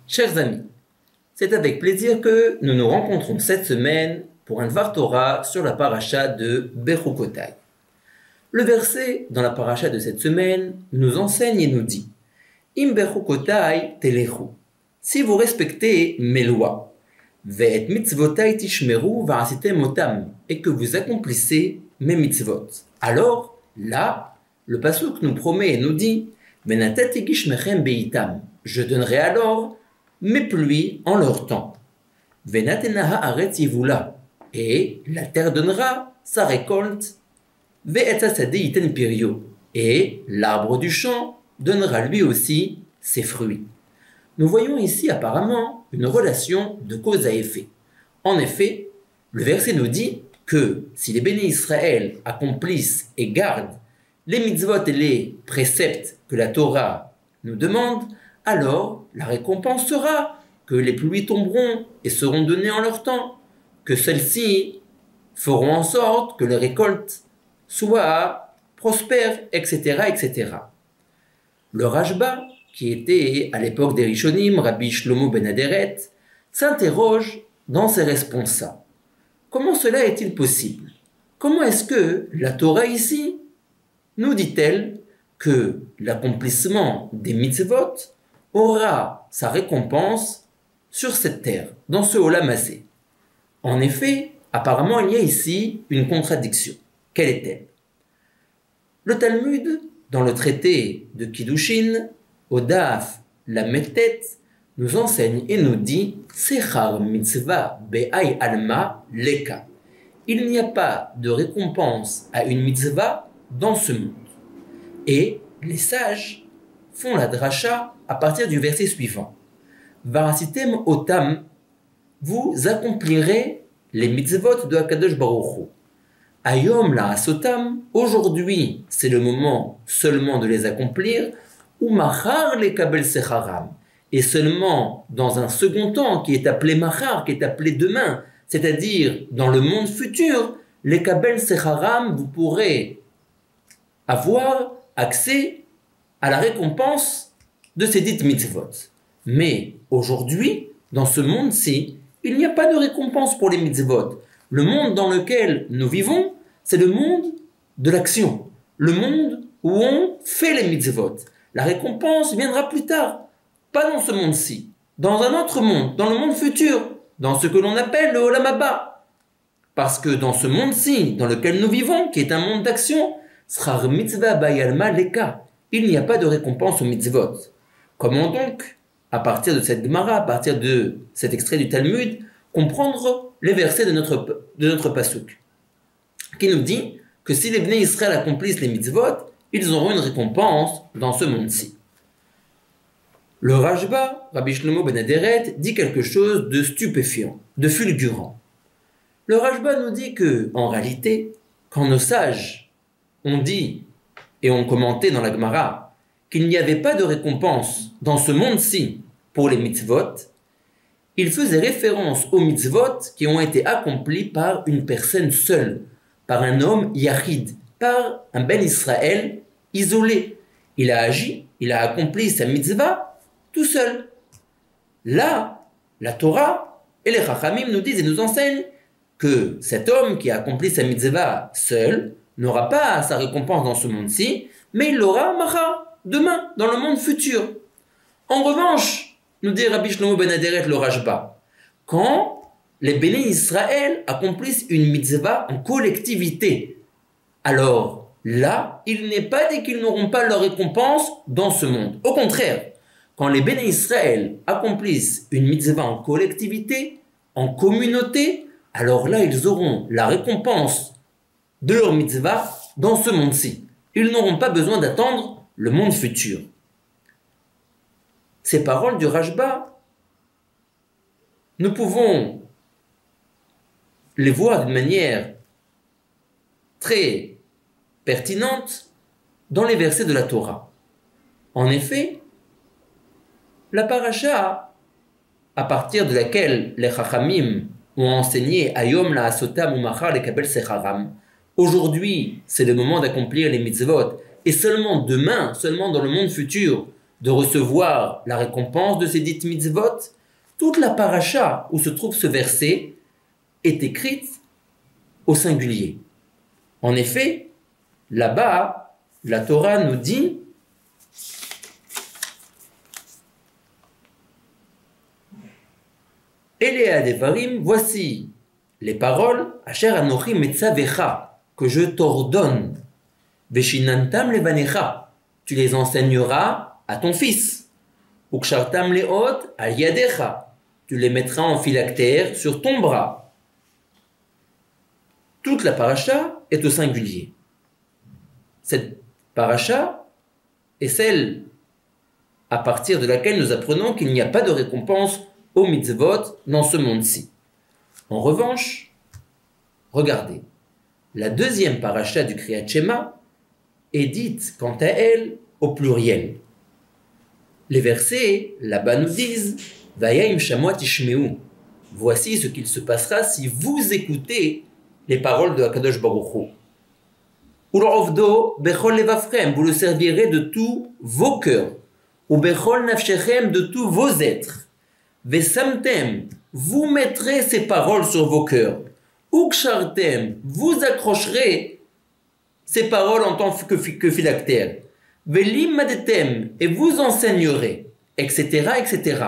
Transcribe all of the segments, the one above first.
Chers amis, c'est avec plaisir que nous nous rencontrons cette semaine pour un Dvar Torah sur la paracha de Bechukotai. Le verset dans la paracha de cette semaine nous enseigne et nous dit Im Bechukotai telechu. Si vous respectez mes lois, ve'et mitzvotai tishmeru va'asitem otam, et que vous accomplissez mes mitzvot. Alors, là, le pasuk nous promet et nous dit Venatet igishmechem beitam. Je donnerai alors mes pluies en leur temps. Venatenaha aretz yivula. Et la terre donnera sa récolte. Ve'etza sadeh yiten pirio. Et l'arbre du champ donnera lui aussi ses fruits. Nous voyons ici apparemment une relation de cause à effet. En effet, le verset nous dit que si les bénis Israël accomplissent et gardent les mitzvot et les préceptes que la Torah nous demande, alors la récompense sera que les pluies tomberont et seront données en leur temps, que celles-ci feront en sorte que les récoltes soient prospères, etc., etc. Le Rashba, qui était à l'époque des Rishonim, Rabbi Shlomo ben Aderet, s'interroge dans ses responsables. Comment cela est-il possible? Comment est-ce que la Torah ici nous dit-elle que l'accomplissement des mitzvot aura sa récompense sur cette terre, dans ce Olam Hazé? En effet, apparemment il y a ici une contradiction. Quelle est-elle? Le Talmud, dans le traité de Kiddushin, au Daf Lamed-Tet, nous enseigne et nous dit Sechar mitzvah be'ay alma leka. Il n'y a pas de récompense à une mitzvah dans ce monde. Et les sages font la dracha à partir du verset suivant. Varasitem otam, vous accomplirez les mitzvot de Hakadosh Baruch Hu. Ayom la asotam, aujourd'hui c'est le moment seulement de les accomplir. Ou machar les kabel secharam. Et seulement dans un second temps, qui est appelé machar, qui est appelé demain, c'est-à-dire dans le monde futur, les kabel secharam, vous pourrez avoir accès à la récompense de ces dites mitzvot. Mais aujourd'hui, dans ce monde-ci, il n'y a pas de récompense pour les mitzvot. Le monde dans lequel nous vivons, c'est le monde de l'action, le monde où on fait les mitzvot. La récompense viendra plus tard, pas dans ce monde-ci, dans un autre monde, dans le monde futur, dans ce que l'on appelle le Olam Haba. Parce que dans ce monde-ci, dans lequel nous vivons, qui est un monde d'action, Schar mitzvah bayalma leka, il n'y a pas de récompense aux mitzvot. Comment donc, à partir de cette Gemara, à partir de cet extrait du Talmud, comprendre les versets de notre pasuk, qui nous dit que si les Bnei Israël accomplissent les mitzvot, ils auront une récompense dans ce monde-ci. Le Rashba, Rabbi Shlomo ben Aderet, dit quelque chose de stupéfiant, de fulgurant. Le Rashba nous dit que, en réalité, quand nos sages ont dit et ont commenté dans la Gemara qu'il n'y avait pas de récompense dans ce monde-ci pour les mitzvot, ils faisaient référence aux mitzvot qui ont été accomplis par une personne seule, par un homme yachid, par un ben Israël isolé. Il a agi, il a accompli sa mitzvah tout seul. Là, la Torah et les Chachamim nous disent et nous enseignent que cet homme qui a accompli sa mitzvah seul n'aura pas sa récompense dans ce monde-ci, mais il l'aura macha, demain, dans le monde futur. En revanche, nous dit Rabbi Shlomo ben Aderet le Rashba, quand les bénis Israël accomplissent une mitzvah en collectivité, alors là, il n'est pas dit qu'ils n'auront pas leur récompense dans ce monde. Au contraire, quand les bénis Israël accomplissent une mitzvah en collectivité, en communauté, alors là, ils auront la récompense de leur mitzvah dans ce monde-ci. Ils n'auront pas besoin d'attendre le monde futur. Ces paroles du Rashba, nous pouvons les voir d'une manière très pertinente dans les versets de la Torah. En effet, la paracha, à partir de laquelle les Chachamim ont enseigné Ayom la asotam ou machar le kabel secharam, aujourd'hui c'est le moment d'accomplir les mitzvot, et seulement demain, seulement dans le monde futur, de recevoir la récompense de ces dites mitzvot, toute la paracha où se trouve ce verset est écrite au singulier. En effet, là-bas, la Torah nous dit Elea devarim, voici les paroles Asher anochi metzavecha, que je t'ordonne. Veshinantam levanecha, tu les enseigneras à ton fils. Ukshartam leot al yadecha, tu les mettras en phylactère sur ton bras. Toute la paracha est au singulier. Cette paracha est celle à partir de laquelle nous apprenons qu'il n'y a pas de récompense aux mitzvot dans ce monde-ci. En revanche, regardez, la deuxième paracha du Kriyat Shema est dite, quant à elle, au pluriel. Les versets, là-bas nous disent « Vayayim shamot tishmeu » voici ce qu'il se passera si vous écoutez les paroles de Hakadosh Baruch Hu. Ulovdo bechol levavchem, vous le servirez de tous vos cœurs. Ou bechol nafshechem, de tous vos êtres. Vesamtem, vous mettrez ces paroles sur vos cœurs. Ukshartem, vous accrocherez ces paroles en tant que phylactère. Velimadetem, et vous enseignerez, etc., etc.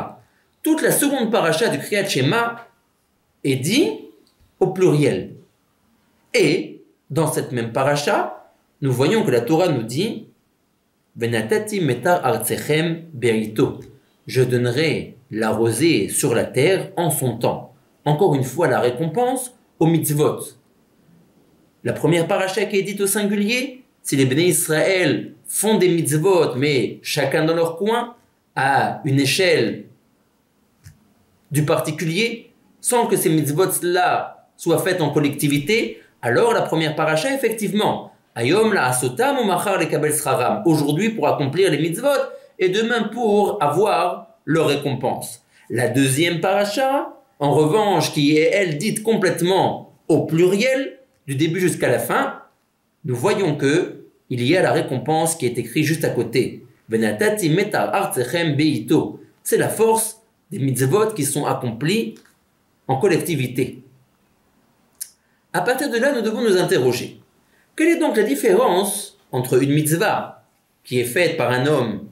Toute la seconde paracha du Kriyat Shema est dit au pluriel. Et, dans cette même paracha, nous voyons que la Torah nous dit Venatati metar artsechem be'ito. Je donnerai la rosée sur la terre en son temps. Encore une fois, la récompense aux mitzvot. La première paracha qui est dite au singulier, si les Bnei Israël font des mitzvot, mais chacun dans leur coin, à une échelle du particulier, sans que ces mitzvot-là soient faites en collectivité, alors la première paracha, effectivement, Ayom la asotam ou machar le kabel sraram, aujourd'hui pour accomplir les mitzvot, et demain pour avoir leur récompense. La deuxième paracha, en revanche, qui est, elle, dite complètement au pluriel, du début jusqu'à la fin, nous voyons que il y a la récompense qui est écrite juste à côté. Venatati metar artsechem beito. C'est la force des mitzvot qui sont accomplis en collectivité. À partir de là, nous devons nous interroger. Quelle est donc la différence entre une mitzvah qui est faite par un homme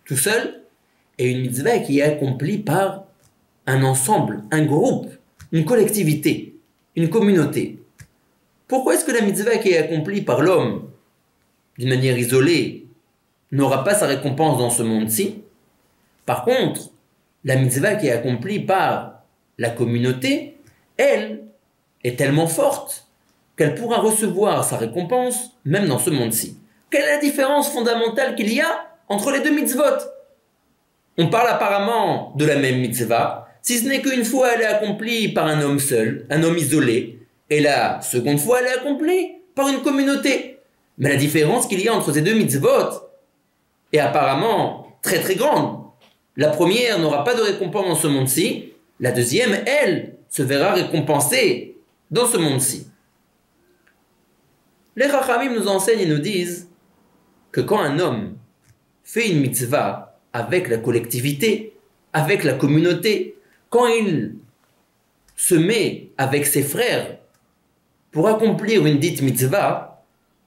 tout seul et une mitzvah qui est accomplie par un ensemble, un groupe, une collectivité, une communauté? Pourquoi est-ce que la mitzvah qui est accomplie par l'homme d'une manière isolée n'aura pas sa récompense dans ce monde-ci? Par contre, la mitzvah qui est accomplie par la communauté, elle, est tellement forte qu'elle pourra recevoir sa récompense même dans ce monde-ci. Quelle est la différence fondamentale qu'il y a entre les deux mitzvot? On parle apparemment de la même mitzvah, si ce n'est qu'une fois elle est accomplie par un homme seul, un homme isolé, et la seconde fois elle est accomplie par une communauté. Mais la différence qu'il y a entre ces deux mitzvot est apparemment très très grande. La première n'aura pas de récompense dans ce monde-ci, la deuxième, elle, se verra récompensée dans ce monde-ci. Les Chachamim nous enseignent et nous disent que quand un homme fait une mitzvah avec la collectivité, avec la communauté, quand il se met avec ses frères pour accomplir une dite mitzvah,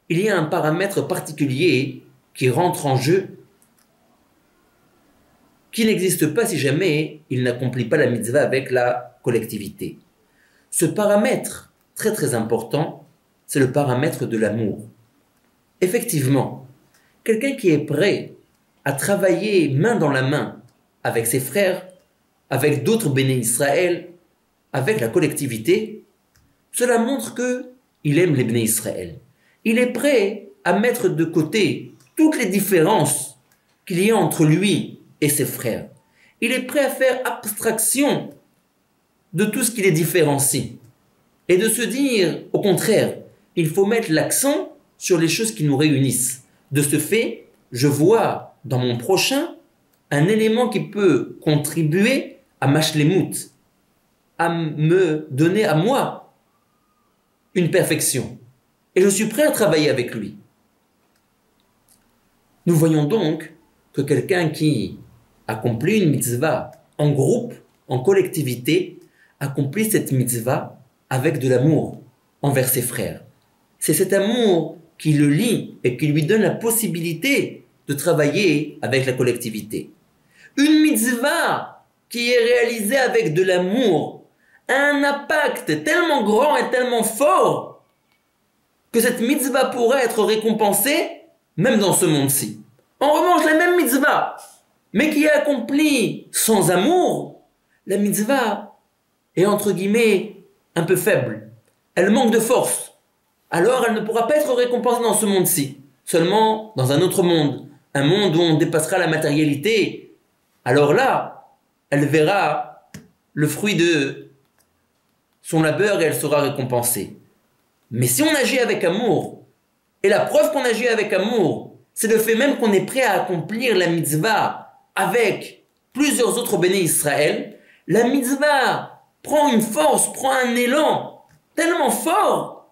il y a un paramètre particulier qui rentre en jeu, qui n'existe pas si jamais il n'accomplit pas la mitzvah avec la collectivité. Ce paramètre très très important, c'est le paramètre de l'amour. Effectivement, quelqu'un qui est prêt à travailler main dans la main avec ses frères, avec d'autres béné Israël, avec la collectivité, cela montre qu'il aime les béné Israël. Il est prêt à mettre de côté toutes les différences qu'il y a entre lui et ses frères. Il est prêt à faire abstraction de tout ce qui les différencie et de se dire, au contraire, il faut mettre l'accent sur les choses qui nous réunissent. De ce fait, je vois dans mon prochain un élément qui peut contribuer à ma shlemut, à me donner à moi une perfection. Et je suis prêt à travailler avec lui. Nous voyons donc que quelqu'un qui accomplit une mitzvah en groupe, en collectivité, accomplit cette mitzvah avec de l'amour envers ses frères. C'est cet amour qui le lie et qui lui donne la possibilité de travailler avec la collectivité. Une mitzvah qui est réalisée avec de l'amour a un impact tellement grand et tellement fort que cette mitzvah pourrait être récompensée même dans ce monde-ci. En revanche, la même mitzvah, mais qui est accomplie sans amour, la mitzvah est entre guillemets un peu faible. Elle manque de force. Alors elle ne pourra pas être récompensée dans ce monde-ci, seulement dans un autre monde, un monde où on dépassera la matérialité. Alors là, elle verra le fruit de son labeur et elle sera récompensée. Mais si on agit avec amour, et la preuve qu'on agit avec amour, c'est le fait même qu'on est prêt à accomplir la mitzvah avec plusieurs autres béné Israël, la mitzvah prend une force, prend un élan tellement fort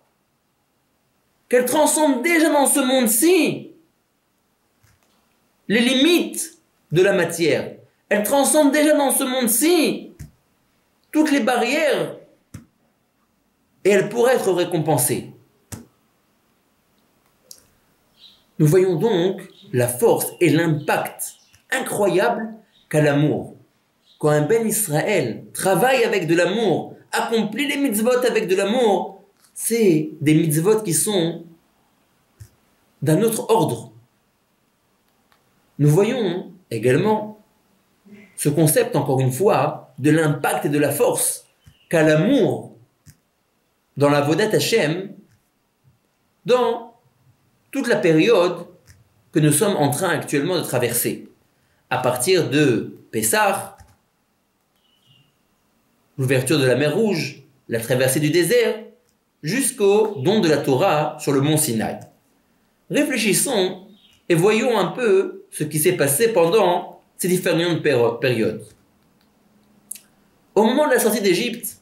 qu'elle transcende déjà dans ce monde-ci les limites de la matière. Elle transcende déjà dans ce monde-ci toutes les barrières et elle pourrait être récompensée. Nous voyons donc la force et l'impact incroyable qu'a l'amour. Quand un ben Israël travaille avec de l'amour, accomplit les mitzvot avec de l'amour, c'est des mitzvot qui sont d'un autre ordre. Nous voyons également ce concept, encore une fois, de l'impact et de la force qu'a l'amour dans la Avodat Hashem, dans toute la période que nous sommes en train actuellement de traverser. À partir de Pessah, l'ouverture de la mer Rouge, la traversée du désert, jusqu'au don de la Torah sur le mont Sinaï. Réfléchissons et voyons un peu ce qui s'est passé pendant ces différentes périodes. Au moment de la sortie d'Égypte,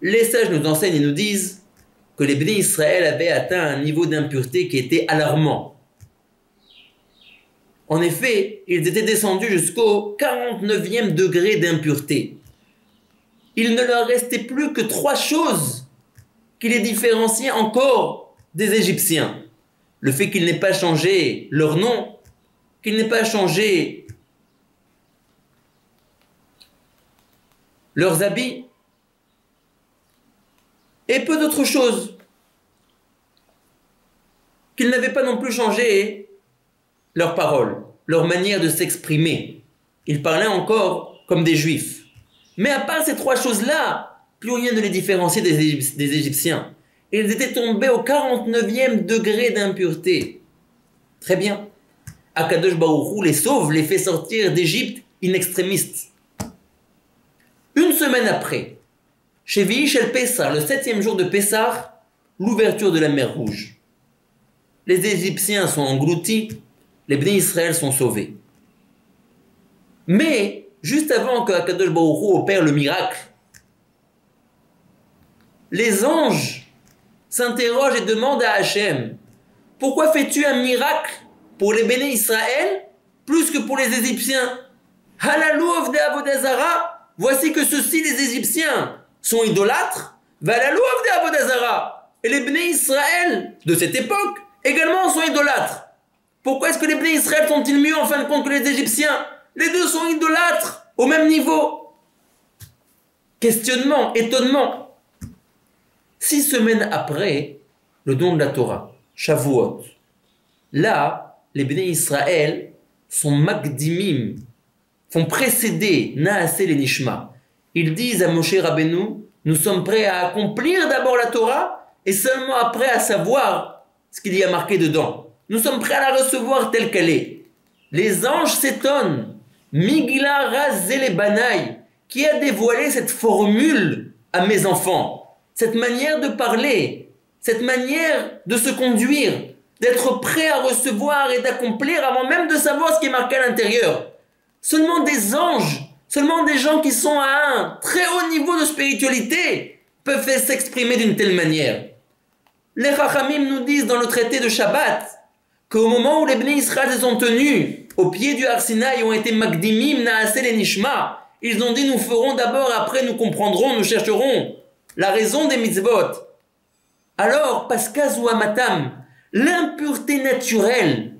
les sages nous enseignent et nous disent que les béné Israël avaient atteint un niveau d'impureté qui était alarmant. En effet, ils étaient descendus jusqu'au 49e degré d'impureté. Il ne leur restait plus que 3 choses qui les différenciaient encore des Égyptiens. Le fait qu'ils n'aient pas changé leur nom, qu'ils n'aient pas changé leurs habits, et peu d'autres choses. Qu'ils n'avaient pas non plus changé leurs paroles, leur manière de s'exprimer. Ils parlaient encore comme des Juifs. Mais à part ces 3 choses-là, plus rien ne les différenciait des Égyptiens. Ils étaient tombés au 49e degré d'impureté. Très bien. Akadosh Baruch Hu les sauve, les fait sortir d'Égypte in extremis. Une semaine après, chez Vi'ish el Pessah, le 7e jour de Pessah, l'ouverture de la mer Rouge. Les Égyptiens sont engloutis, les béné Israël sont sauvés. Mais, juste avant que Akadosh Baruch Hu opère le miracle, les anges s'interrogent et demandent à Hachem, pourquoi fais-tu un miracle pour les béné Israël plus que pour les Égyptiens? Halalou avdei avodah zara, voici que ceux-ci, les Égyptiens, sont idolâtres, Valalou avdei avodah zara, et les béné Israël de cette époque également sont idolâtres. Pourquoi est-ce que les béné Israël sont-ils mieux en fin de compte que les Égyptiens? Les deux sont idolâtres au même niveau. Questionnement, étonnement. 6 semaines après le don de la Torah, Shavuot, là, les béné Israël sont makdimim, font précéder Naaseh les Nishma. Ils disent à Moshe Rabbeinu, nous sommes prêts à accomplir d'abord la Torah et seulement après à savoir ce qu'il y a marqué dedans. Nous sommes prêts à la recevoir telle qu'elle est. Les anges s'étonnent. Migla Razele Banaï, qui a dévoilé cette formule à mes enfants, cette manière de parler, cette manière de se conduire, d'être prêt à recevoir et d'accomplir avant même de savoir ce qui est marqué à l'intérieur. Seulement des anges, seulement des gens qui sont à un très haut niveau de spiritualité peuvent s'exprimer d'une telle manière. Les Chachamim nous disent dans le traité de Shabbat qu'au moment où les béné Israël se sont tenus au pied du Har Sinaï ont été Magdimim Naaseh les Nishma. Ils ont dit nous ferons d'abord, après nous comprendrons, nous chercherons la raison des mitzvot. Alors, Paskazou Amatam, l'impureté naturelle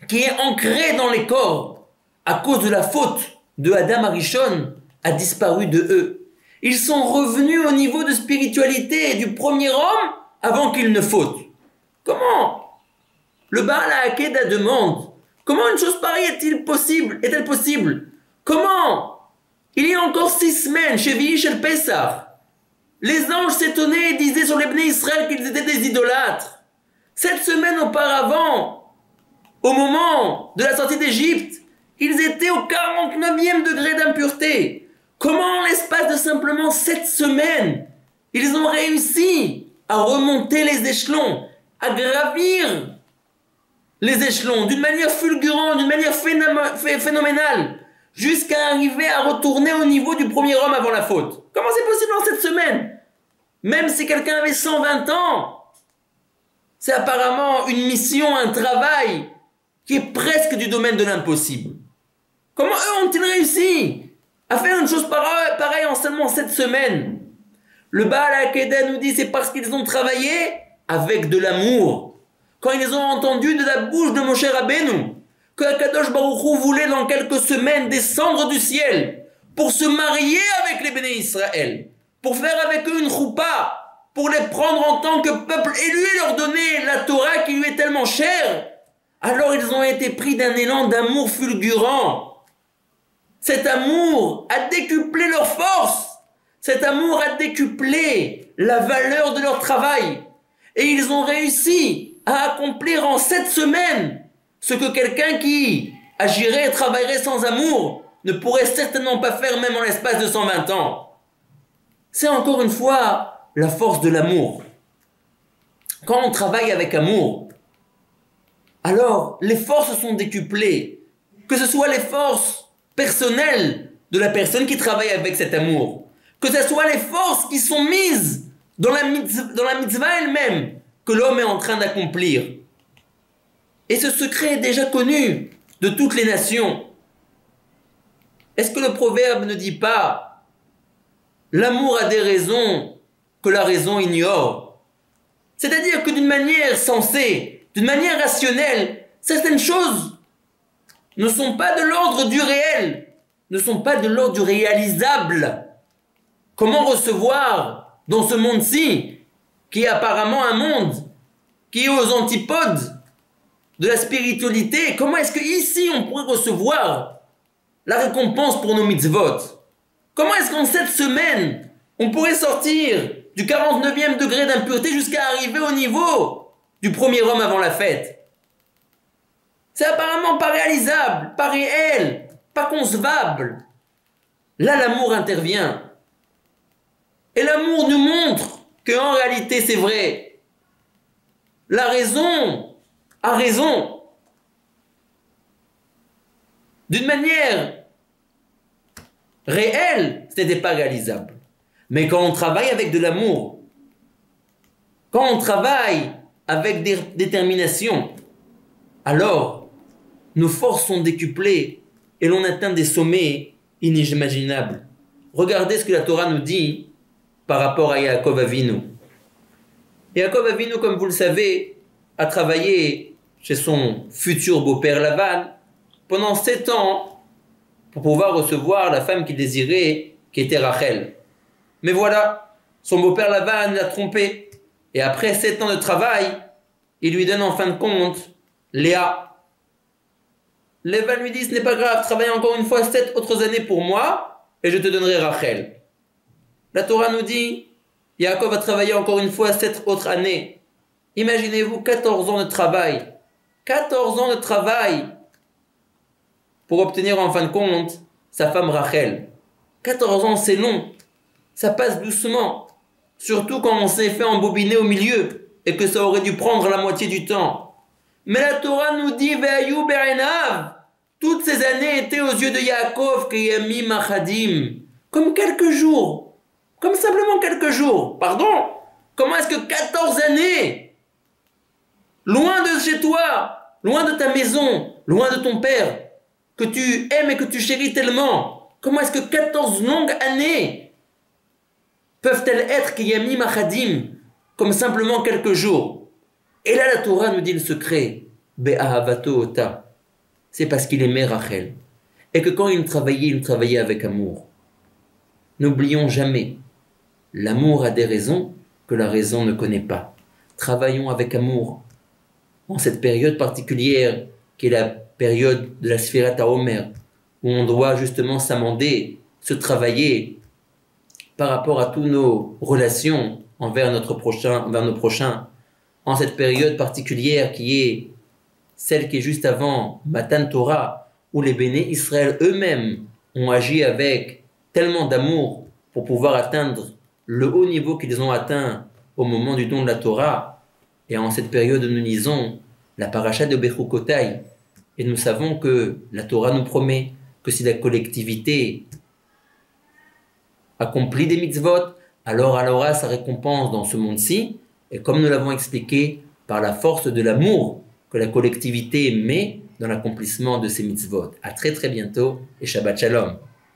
qui est ancrée dans les corps à cause de la faute de Adam Arishon a disparu de eux. Ils sont revenus au niveau de spiritualité du premier homme avant qu'il ne faute. Comment? Le Baal HaAkeda demande, comment une chose pareille est-elle possible? Comment? Il y a encore 6 semaines, chez Vish el Pessah, les anges s'étonnaient et disaient sur les Bnei Israël qu'ils étaient des idolâtres. 7 semaines auparavant, au moment de la sortie d'Égypte, ils étaient au 49e degré d'impureté. Comment, en l'espace de simplement 7 semaines, ils ont réussi à remonter les échelons, à gravir les échelons d'une manière fulgurante, d'une manière phénoménale, jusqu'à arriver à retourner au niveau du premier homme avant la faute. Comment c'est possible en 7 semaines? Même si quelqu'un avait 120 ans, c'est apparemment une mission, un travail qui est presque du domaine de l'impossible. Comment eux ont-ils réussi à faire une chose pareille en seulement 7 semaines? Le Baal HaAkeda nous dit c'est parce qu'ils ont travaillé avec de l'amour. Quand ils ont entendu de la bouche de Moshe Rabbeinu que Akadosh Baruch Hu voulait dans quelques semaines descendre du ciel pour se marier avec les Béné Israël, pour faire avec eux une choupa, pour les prendre en tant que peuple élu et leur donner la Torah qui lui est tellement chère, alors ils ont été pris d'un élan d'amour fulgurant. Cet amour a décuplé leur force. Cet amour a décuplé la valeur de leur travail. Et ils ont réussi à accomplir en 7 semaines ce que quelqu'un qui agirait et travaillerait sans amour ne pourrait certainement pas faire même en l'espace de 120 ans. C'est encore une fois la force de l'amour. Quand on travaille avec amour, alors les forces sont décuplées. Que ce soit les forces personnelles de la personne qui travaille avec cet amour, que ce soit les forces qui sont mises dans la mitzvah elle-même que l'homme est en train d'accomplir. Et ce secret est déjà connu de toutes les nations. Est-ce que le proverbe ne dit pas « L'amour a des raisons que la raison ignore ». C'est-à-dire que d'une manière sensée, d'une manière rationnelle, certaines choses ne sont pas de l'ordre du réel, ne sont pas de l'ordre du réalisable. Comment recevoir dans ce monde-ci, qui est apparemment un monde qui est aux antipodes de la spiritualité, comment est-ce qu'ici on pourrait recevoir la récompense pour nos mitzvot? Comment est-ce qu'en 7 semaines, on pourrait sortir du 49e degré d'impureté jusqu'à arriver au niveau du premier homme avant la fête? C'est apparemment pas réalisable, pas réel, pas concevable. Là, l'amour intervient. Et l'amour nous montre qu'en réalité, c'est vrai. La raison a raison. D'une manière réelle, ce n'était pas réalisable. Mais quand on travaille avec de l'amour, quand on travaille avec détermination, alors nos forces sont décuplées et l'on atteint des sommets inimaginables. Regardez ce que la Torah nous dit par rapport à Yaakov Avinu. Yaakov Avinu, comme vous le savez, a travaillé chez son futur beau-père Lavan pendant 7 ans pour pouvoir recevoir la femme qu'il désirait, qui était Rachel. Mais voilà, son beau-père Lavan l'a trompé. Et après 7 ans de travail, il lui donne en fin de compte Léa. Lavan lui dit, ce n'est pas grave, travaille encore une fois 7 autres années pour moi, et je te donnerai Rachel. La Torah nous dit, Yaakov a travaillé encore une fois 7 autres années. Imaginez-vous 14 ans de travail. 14 ans de travail pour obtenir en fin de compte sa femme Rachel. 14 ans, c'est long. Ça passe doucement. Surtout quand on s'est fait embobiner au milieu et que ça aurait dû prendre la moitié du temps. Mais la Torah nous dit Ve'ayu be'einav. Toutes ces années étaient aux yeux de Yaakov Keyamim Achadim. Comme quelques jours. Comme simplement quelques jours. Pardon? Comment est-ce que 14 années, loin de chez toi, loin de ta maison, loin de ton père, que tu aimes et que tu chéris tellement. Comment est-ce que 14 longues années peuvent-elles être Kiyamim Achadim, comme simplement quelques jours? Et là, la Torah nous dit le secret. Be'ahavato ota. C'est parce qu'il aimait Rachel. Et que quand il travaillait avec amour. N'oublions jamais, l'amour a des raisons que la raison ne connaît pas. Travaillons avec amour. En cette période particulière, qui est la période de la Sfirat HaOmer, où on doit justement s'amender, se travailler par rapport à toutes nos relations envers nos prochains, en cette période particulière qui est celle qui est juste avant Matan Torah, où les béné Israël eux-mêmes ont agi avec tellement d'amour pour pouvoir atteindre le haut niveau qu'ils ont atteint au moment du don de la Torah. Et en cette période, nous lisons la paracha de Bechukotai. Et nous savons que la Torah nous promet que si la collectivité accomplit des mitzvot, alors elle aura sa récompense dans ce monde-ci. Et comme nous l'avons expliqué, par la force de l'amour que la collectivité met dans l'accomplissement de ces mitzvot. À très très bientôt et Shabbat Shalom.